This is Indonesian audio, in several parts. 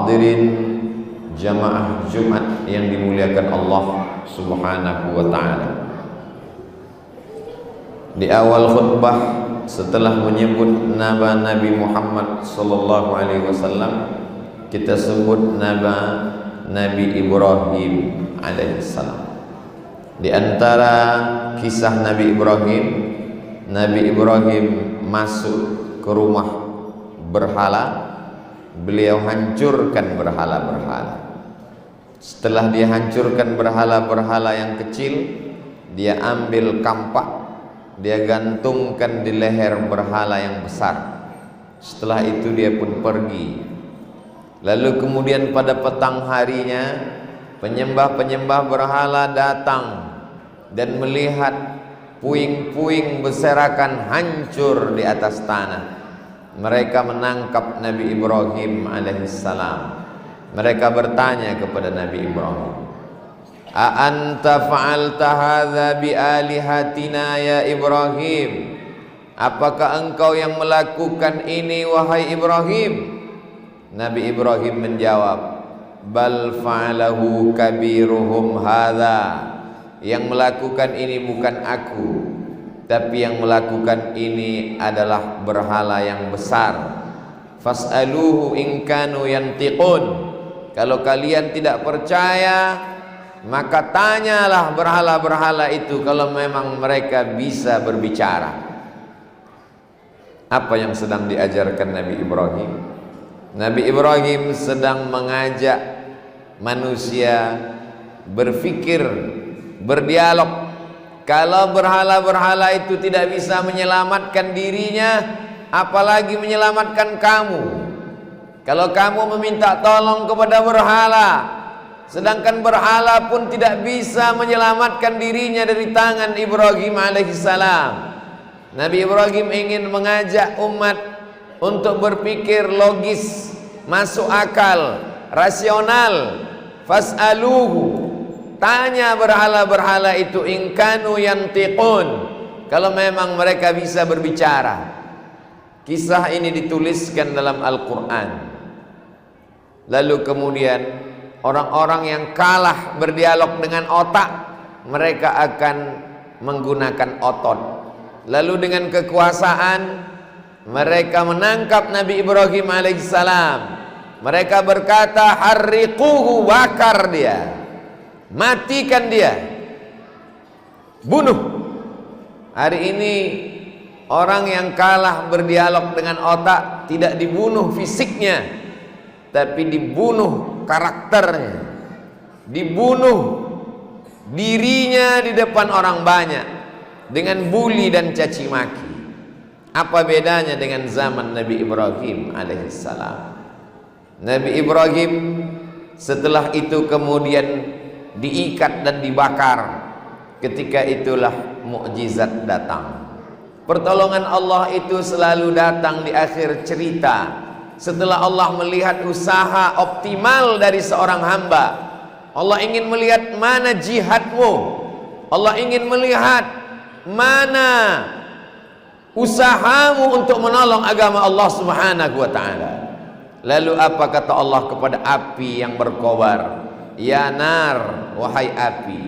Hadirin jamaah Jumat yang dimuliakan Allah Subhanahu wa ta'ala. Di awal khutbah setelah menyebut nama Nabi Muhammad sallallahu alaihi wasallam, kita sebut nama Nabi Ibrahim alaihissalam. Di antara kisah Nabi Ibrahim masuk ke rumah berhala. Beliau hancurkan berhala-berhala. Setelah dia hancurkan berhala-berhala yang kecil, dia ambil kampak, dia gantungkan di leher berhala yang besar. Setelah itu dia pun pergi. Lalu kemudian pada petang harinya, penyembah-penyembah berhala datang dan melihat puing-puing berserakan hancur di atas tanah. Mereka menangkap Nabi Ibrahim alaihissalam. Mereka bertanya kepada Nabi Ibrahim, "A anta fa'alta hadza bi alihatina ya Ibrahim?" Apakah engkau yang melakukan ini wahai Ibrahim? Nabi Ibrahim menjawab, "Bal fa'alahu kabiruhum hadza." Yang melakukan ini bukan aku, tapi yang melakukan ini adalah berhala yang besar. Fas'aluhu in kanu yantiqun. Kalau kalian tidak percaya, maka tanyalah berhala-berhala itu kalau memang mereka bisa berbicara. Apa yang sedang diajarkan Nabi Ibrahim? Nabi Ibrahim sedang mengajak manusia berfikir, berdialog. Kalau berhala-berhala itu tidak bisa menyelamatkan dirinya, apalagi menyelamatkan kamu. Kalau kamu meminta tolong kepada berhala, sedangkan berhala pun tidak bisa menyelamatkan dirinya dari tangan Ibrahim alaihissalam. Nabi Ibrahim ingin mengajak umat untuk berpikir logis, masuk akal, rasional. Fas'aluhu, tanya berhala-berhala itu in kanu yantiqun, kalau memang mereka bisa berbicara. Kisah ini dituliskan dalam Al-Quran. Lalu kemudian orang-orang yang kalah berdialog dengan otak, mereka akan menggunakan otot. Lalu dengan kekuasaan mereka menangkap Nabi Ibrahim alaihissalam. Mereka berkata, "Harriquhu", bakar dia, matikan dia, bunuh. Hari ini orang yang kalah berdialog dengan otak tidak dibunuh fisiknya, tapi dibunuh karakternya, dibunuh dirinya di depan orang banyak dengan bully dan caci maki. Apa bedanya dengan zaman Nabi Ibrahim alaihissalam? Nabi Ibrahim setelah itu kemudian diikat dan dibakar. Ketika itulah mukjizat datang. Pertolongan Allah itu selalu datang di akhir cerita. Setelah Allah melihat usaha optimal dari seorang hamba, Allah ingin melihat mana jihadmu, Allah ingin melihat mana usahamu untuk menolong agama Allah Subhanahu wa ta'ala. Lalu apa kata Allah kepada api yang berkobar? Ya nar, wahai api,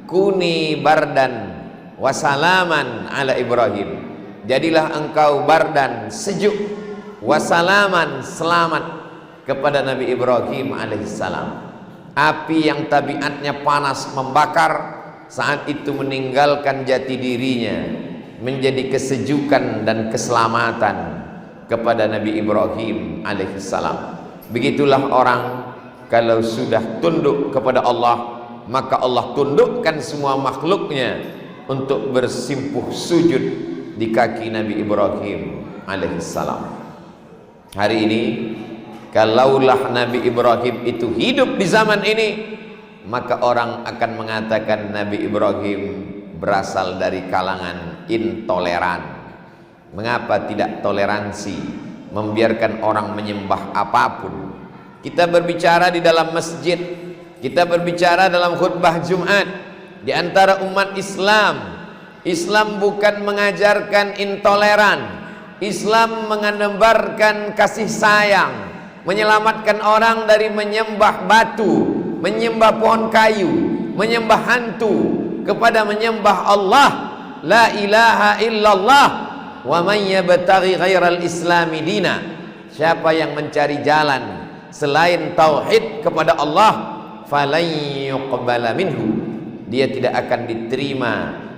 kuni bardan wasalaman ala Ibrahim. Jadilah engkau bardan, sejuk, wasalaman, selamat kepada Nabi Ibrahim alaihissalam. Api yang tabiatnya panas membakar, saat itu meninggalkan jati dirinya, menjadi kesejukan dan keselamatan kepada Nabi Ibrahim alaihissalam. Begitulah orang kalau sudah tunduk kepada Allah, maka Allah tundukkan semua makhluknya untuk bersimpuh sujud di kaki Nabi Ibrahim alaihissalam. Hari ini kalaulah Nabi Ibrahim itu hidup di zaman ini, maka orang akan mengatakan Nabi Ibrahim berasal dari kalangan intoleran. Mengapa tidak toleransi, membiarkan orang menyembah apapun? Kita berbicara di dalam masjid, kita berbicara dalam khutbah Jumat. Di antara umat Islam, Islam bukan mengajarkan intoleran. Islam mengenebarkan kasih sayang, menyelamatkan orang dari menyembah batu, menyembah pohon kayu, menyembah hantu, kepada menyembah Allah, la ilaha illallah. Wa man yabtaghi ghairal islami dina, siapa yang mencari jalan selain tauhid kepada Allah, falan yuqbala minhu, dia tidak akan diterima,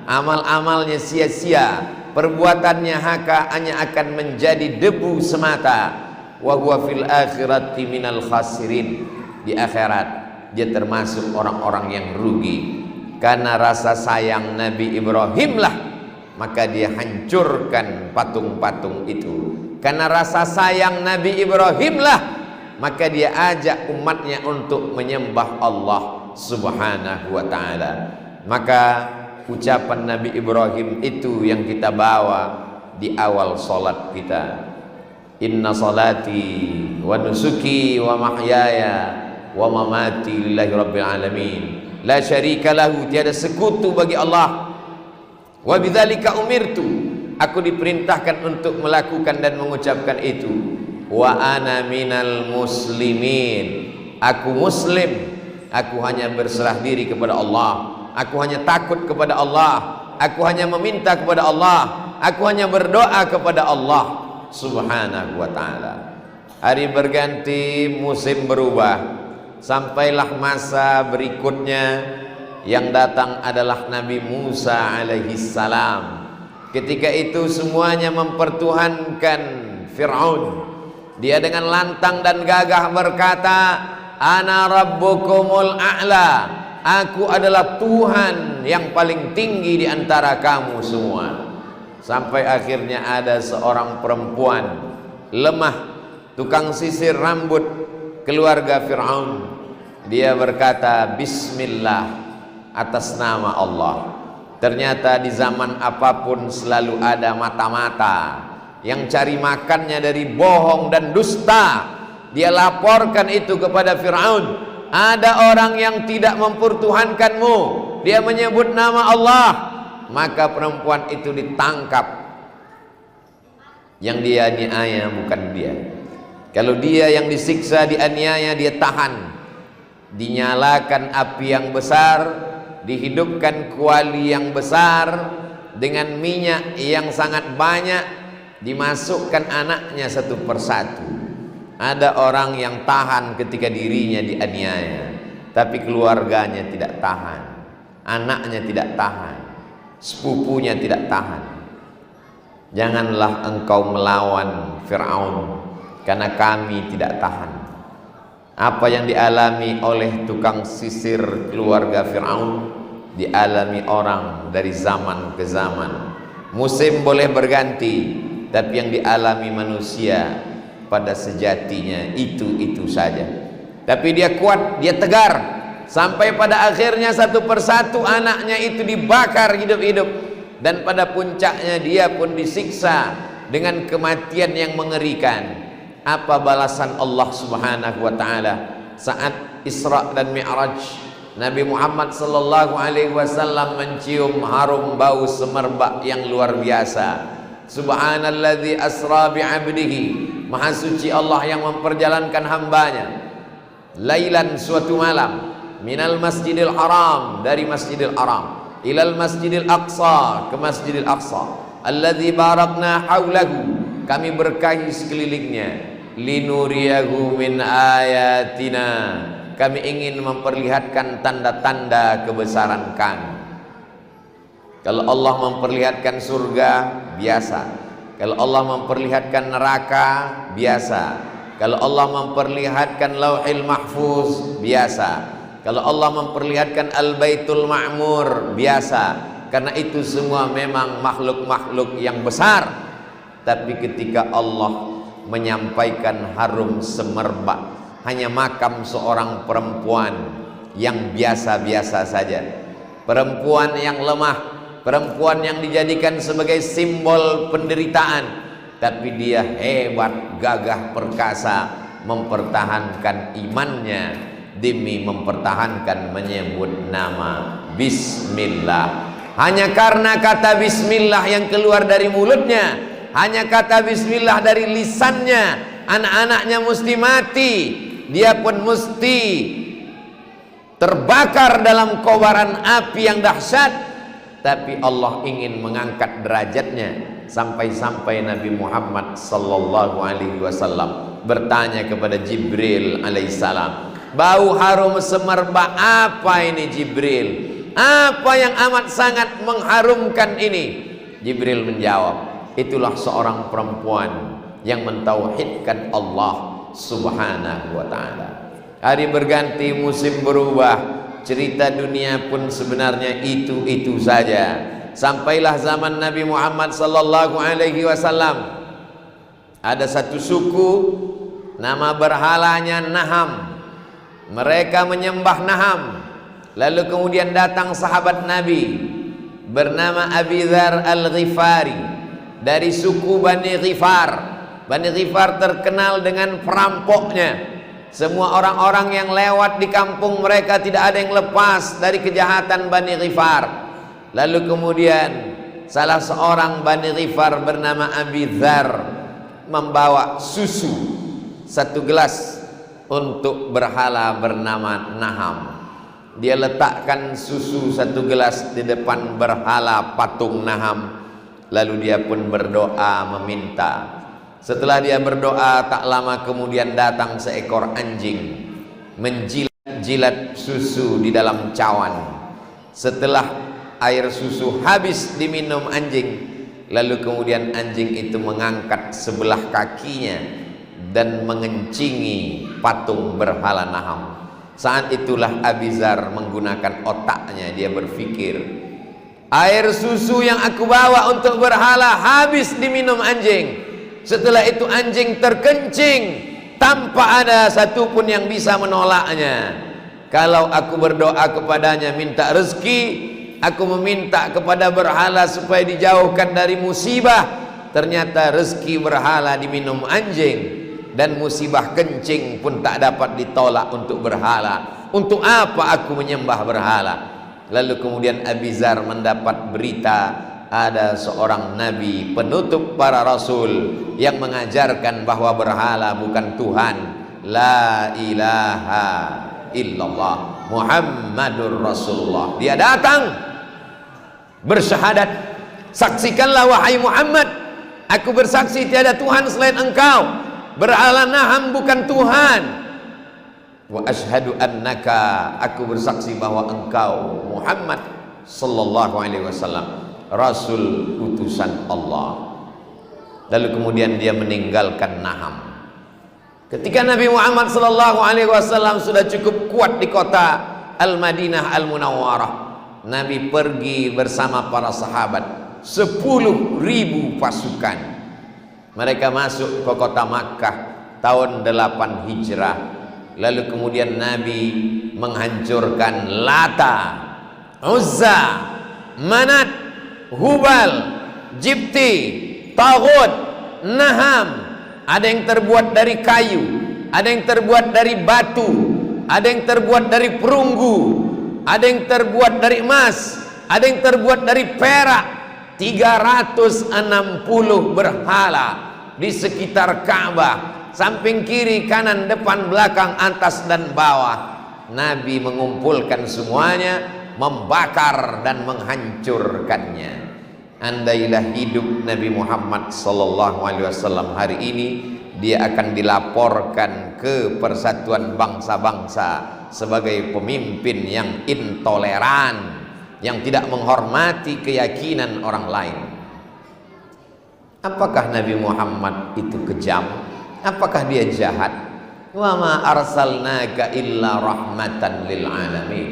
amal-amalnya sia-sia, perbuatannya hanya akan menjadi debu semata. Wa huwa fil akhirati minal khasirin, di akhirat dia termasuk orang-orang yang rugi. Karena rasa sayang Nabi Ibrahim lah maka dia hancurkan patung-patung itu. Karena rasa sayang Nabi Ibrahim lah maka dia ajak umatnya untuk menyembah Allah subhanahu wa ta'ala. Maka ucapan Nabi Ibrahim itu yang kita bawa di awal solat kita. Inna salati wa nusuki wa mahyaya wa mamati lillahi rabbil alamin, la syarika lahu, tiada sekutu bagi Allah. Wa bidzalika umirtu, aku diperintahkan untuk melakukan dan mengucapkan itu. Wa ana minal muslimin, aku muslim, aku hanya berserah diri kepada Allah, aku hanya takut kepada Allah, aku hanya meminta kepada Allah, aku hanya berdoa kepada Allah subhanahu wa ta'ala. Hari berganti, musim berubah, sampailah masa berikutnya. Yang datang adalah Nabi Musa alaihi salam. Ketika itu semuanya mempertuhankan Fir'aun. Dia dengan lantang dan gagah berkata, ana rabbukumul a'la, aku adalah Tuhan yang paling tinggi di antara kamu semua. Sampai akhirnya ada seorang perempuan lemah, tukang sisir rambut, keluarga Fir'aun. Dia berkata bismillah, atas nama Allah. Ternyata di zaman apapun selalu ada mata-mata yang cari makannya dari bohong dan dusta. Dia laporkan itu kepada Fir'aun. Ada orang yang tidak mempertuhankanmu, dia menyebut nama Allah. Maka perempuan itu ditangkap. Yang dia dianiaya bukan dia. Kalau dia yang disiksa, dianiaya, dia tahan. Dinyalakan api yang besar, dihidupkan kuali yang besar dengan minyak yang sangat banyak, dimasukkan anaknya satu persatu. Ada orang yang tahan ketika dirinya dianiaya, tapi keluarganya tidak tahan, anaknya tidak tahan, sepupunya tidak tahan. Janganlah engkau melawan Fir'aun, karena kami tidak tahan. Apa yang dialami oleh tukang sisir keluarga Fir'aun dialami orang dari zaman ke zaman. Musim boleh berganti, tapi yang dialami manusia pada sejatinya itu saja. Tapi dia kuat, dia tegar, sampai pada akhirnya satu persatu anaknya itu dibakar hidup-hidup, dan pada puncaknya dia pun disiksa dengan kematian yang mengerikan. Apa balasan Allah subhanahu wa ta'ala saat Isra dan Mi'raj? Nabi Muhammad sallallahu alaihi wasallam mencium harum bau semerbak yang luar biasa. Subhanalladzi asra bi'abdihi, maha suci Allah yang memperjalankan hambanya lailan, suatu malam, minal masjidil haram, dari masjidil haram, ilal masjidil aqsa, ke masjidil aqsa, alladzi barakna haulahu, kami berkahi sekelilingnya, linuriyahu min ayatina, kami ingin memperlihatkan tanda-tanda kebesaran kami. Kalau Allah memperlihatkan surga, biasa. Kalau Allah memperlihatkan neraka, biasa. Kalau Allah memperlihatkan lauhil mahfuz, biasa. Kalau Allah memperlihatkan al-baitul ma'mur, biasa. Karena itu semua memang makhluk-makhluk yang besar. Tapi ketika Allah menyampaikan harum semerbak, hanya makam seorang perempuan yang biasa-biasa saja, perempuan yang lemah, perempuan yang dijadikan sebagai simbol penderitaan, tapi dia hebat, gagah, perkasa, mempertahankan imannya demi mempertahankan menyebut nama Bismillah. Hanya karena kata Bismillah yang keluar dari mulutnya, hanya kata Bismillah dari lisannya, anak-anaknya mesti mati, dia pun mesti terbakar dalam kobaran api yang dahsyat. Tapi Allah ingin mengangkat derajatnya sampai-sampai Nabi Muhammad sallallahu alaihi wasallam bertanya kepada Jibril alaihissalam, bau harum semerbak apa ini Jibril? Apa yang amat sangat mengharumkan ini? Jibril menjawab, itulah seorang perempuan yang mentauhidkan Allah subhanahu wa ta'ala. Hari berganti, musim berubah, cerita dunia pun sebenarnya itu-itu saja. Sampailah zaman Nabi Muhammad sallallahu alaihi wasallam. Ada satu suku, nama berhalanya Naham. Mereka menyembah Naham. Lalu kemudian datang sahabat Nabi bernama Abi Dzar Al-Ghifari dari suku Bani Ghifar. Bani Ghifar terkenal dengan perampoknya. Semua orang-orang yang lewat di kampung mereka tidak ada yang lepas dari kejahatan Bani Ghifar. Lalu kemudian salah seorang Bani Ghifar bernama Abi Dzar membawa susu satu gelas untuk berhala bernama Naham. Dia letakkan susu satu gelas di depan berhala patung Naham. Lalu dia pun berdoa meminta. Setelah dia berdoa, tak lama kemudian datang seekor anjing menjilat-jilat susu di dalam cawan. Setelah air susu habis diminum anjing, lalu kemudian anjing itu mengangkat sebelah kakinya dan mengencingi patung berhala Naham. Saat itulah Abi Dzar menggunakan otaknya. Dia berpikir, air susu yang aku bawa untuk berhala habis diminum anjing. Setelah itu anjing terkencing tanpa ada satupun yang bisa menolaknya. Kalau aku berdoa kepadanya minta rezeki, aku meminta kepada berhala supaya dijauhkan dari musibah, ternyata rezeki berhala diminum anjing, dan musibah kencing pun tak dapat ditolak untuk berhala. Untuk apa aku menyembah berhala? Lalu kemudian Abi Dzar mendapat berita ada seorang nabi penutup para rasul yang mengajarkan bahwa berhala bukan Tuhan. La ilaha illallah Muhammadur Rasulullah. Dia datang bersyahadat, saksikanlah wahai Muhammad, aku bersaksi tiada Tuhan selain engkau, berhala Naham bukan Tuhan. Wa asyhadu annaka, aku bersaksi bahwa engkau Muhammad sallallahu alaihi wasallam Rasul utusan Allah. Lalu kemudian dia meninggalkan Naham. Ketika Nabi Muhammad sallallahu alaihi wasallam sudah cukup kuat di kota Al-Madinah Al-Munawwarah, Nabi pergi bersama para sahabat, 10.000 pasukan. Mereka masuk ke kota Makkah tahun 8 Hijrah. Lalu kemudian Nabi menghancurkan Lata, Uzza, Manat, Hubal, Jibti, Taghut, Naham. Ada yang terbuat dari kayu, ada yang terbuat dari batu, ada yang terbuat dari perunggu, ada yang terbuat dari emas, ada yang terbuat dari perak. 360 berhala di sekitar Ka'bah, samping kiri, kanan, depan, belakang, atas dan bawah. Nabi mengumpulkan semuanya, membakar dan menghancurkannya. Andailah hidup Nabi Muhammad sallallahu alaihi wasallam hari ini, dia akan dilaporkan ke Persatuan Bangsa-Bangsa sebagai pemimpin yang intoleran, yang tidak menghormati keyakinan orang lain. Apakah Nabi Muhammad itu kejam? Apakah dia jahat? Wa ma arsalnaka illa rahmatan lil alamin.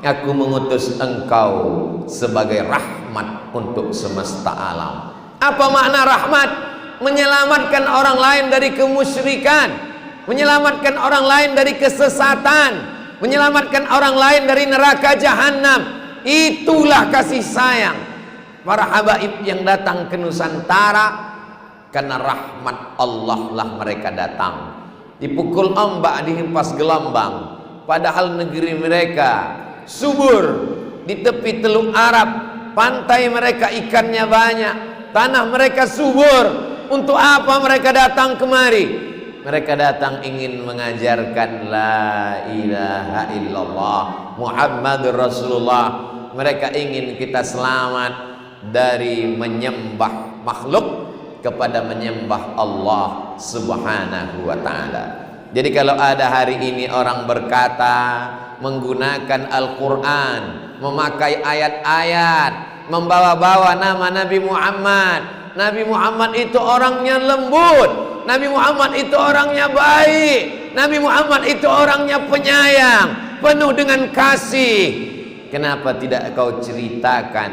Aku mengutus engkau sebagai rahmat untuk semesta alam. Apa makna rahmat? Menyelamatkan orang lain dari kemusyrikan, menyelamatkan orang lain dari kesesatan, menyelamatkan orang lain dari neraka jahanam. Itulah kasih sayang para habaib yang datang ke Nusantara. Karena rahmat Allah lah mereka datang. Dipukul ombak, dihempas gelombang, padahal negeri mereka subur. Di tepi Teluk Arab, pantai mereka ikannya banyak, tanah mereka subur. Untuk apa mereka datang kemari? Mereka datang ingin mengajarkan la ilaha illallah Muhammadur Rasulullah. Mereka ingin kita selamat dari menyembah makhluk kepada menyembah Allah Subhanahu wa ta'ala. Jadi kalau ada hari ini orang berkata menggunakan Al-Quran, memakai ayat-ayat, membawa-bawa nama Nabi Muhammad. Nabi Muhammad itu orangnya lembut, Nabi Muhammad itu orangnya baik, Nabi Muhammad itu orangnya penyayang, penuh dengan kasih. Kenapa tidak kau ceritakan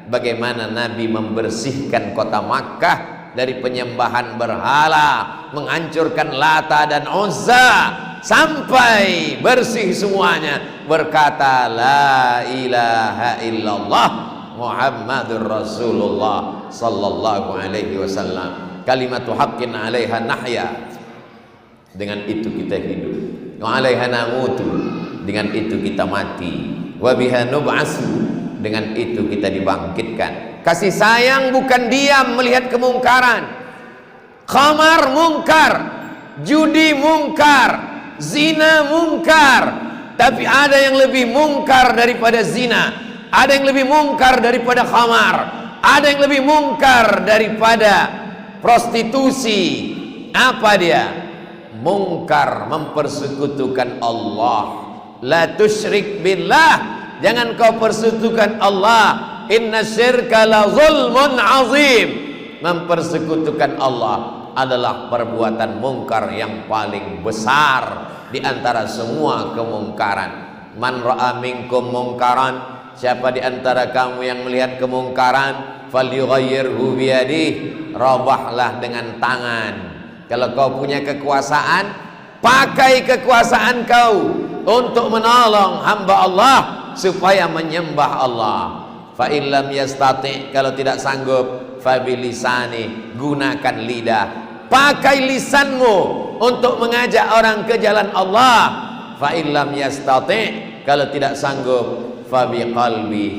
bagaimana Nabi membersihkan kota Makkah dari penyembahan berhala, menghancurkan Lata dan Uzza sampai bersih semuanya, berkata la ilaha illallah Muhammadur Rasulullah sallallahu alaihi wasallam, kalimatu haqqin 'alaiha nahya. Dengan itu kita hidup, wa 'alaiha namutu, dengan itu kita mati, wa biha nub'atsu, dengan itu kita dibangkitkan. Kasih sayang bukan diam melihat kemungkaran. Khamar mungkar, judi mungkar, zina mungkar, tapi ada yang lebih mungkar daripada zina, ada yang lebih mungkar daripada khamar, ada yang lebih mungkar daripada prostitusi. Apa dia? Mungkar mempersekutukan Allah. La tusyrik billah, jangan kau persekutukan Allah. Inna syirka la zulmun azim. Mempersekutukan Allah adalah perbuatan mungkar yang paling besar di antara semua kemungkaran. Man ra'a minkum mungkaran, siapa di antara kamu yang melihat kemungkaran, falyughayyirhu biyadihi, robahlah dengan tangan. Kalau kau punya kekuasaan, pakai kekuasaan kau untuk menolong hamba Allah supaya menyembah Allah. Fa illam yastati, kalau tidak sanggup, fa bilisani, gunakan lidah, pakai lisanmu untuk mengajak orang ke jalan Allah. Fa illam yastati, kalau tidak sanggup, fa biqalbi,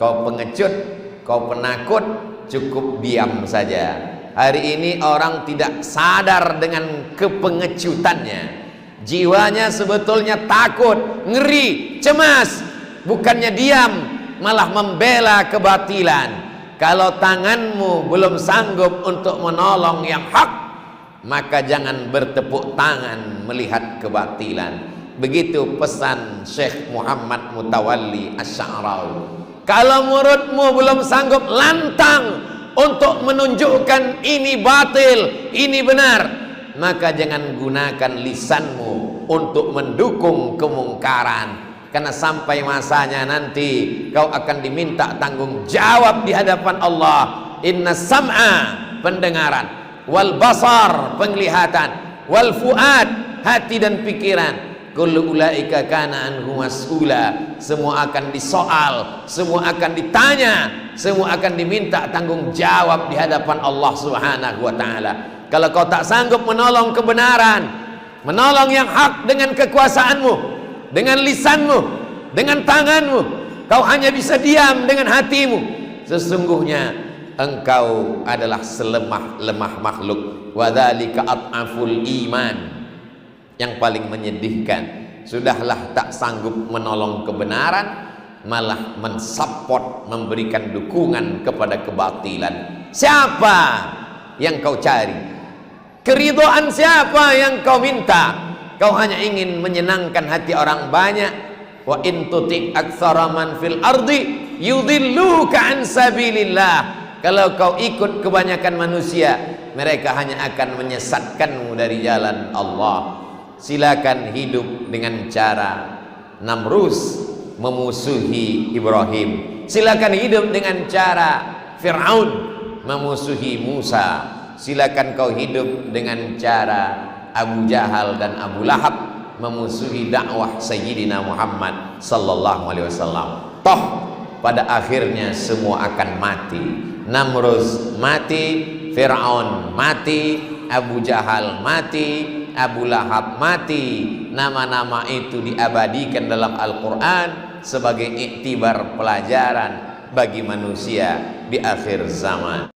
kau pengecut, kau penakut, cukup diam saja. Hari ini orang tidak sadar dengan kepengecutannya. Jiwanya sebetulnya takut, ngeri, cemas. Bukannya diam, malah membela kebatilan. Kalau tanganmu belum sanggup untuk menolong yang hak, maka jangan bertepuk tangan melihat kebatilan. Begitu pesan Syekh Muhammad Mutawalli Asy-Sya'rawi. Kalau mulutmu belum sanggup lantang untuk menunjukkan ini batil, ini benar, maka jangan gunakan lisanmu untuk mendukung kemungkaran. Karena sampai masanya nanti kau akan diminta tanggung jawab di hadapan Allah. Inna sam'a, pendengaran, wal basar, penglihatan, wal fuad, hati dan pikiran, kullu ulaika kana anhu mas'ula, semua akan disoal, semua akan ditanya, semua akan diminta tanggung jawab di hadapan Allah Subhanahu wa ta'ala. Kalau kau tak sanggup menolong kebenaran, menolong yang hak dengan kekuasaanmu, dengan lisanmu, dengan tanganmu, kau hanya bisa diam dengan hatimu, sesungguhnya engkau adalah selemah-lemah makhluk. Wa dzalika at'aful iman, yang paling menyedihkan, sudahlah tak sanggup menolong kebenaran, malah mensupport, memberikan dukungan kepada kebatilan. Siapa yang kau cari? Keridhaan siapa yang kau minta? Kau hanya ingin menyenangkan hati orang banyak. Wa in tuti aktsara man fil ardi yudilluka an sabilillah. Kalau kau ikut kebanyakan manusia, mereka hanya akan menyesatkanmu dari jalan Allah. Silakan hidup dengan cara Namrus memusuhi Ibrahim. Silakan hidup dengan cara Fir'aun memusuhi Musa. Silakan kau hidup dengan cara Abu Jahal dan Abu Lahab memusuhi dakwah Sayyidina Muhammad sallallahu alaihi wasallam. Toh pada akhirnya semua akan mati. Namrus mati, Fir'aun mati, Abu Jahal mati, Abu Lahab mati. Nama-nama itu diabadikan dalam Al-Quran sebagai iktibar pelajaran bagi manusia di akhir zaman.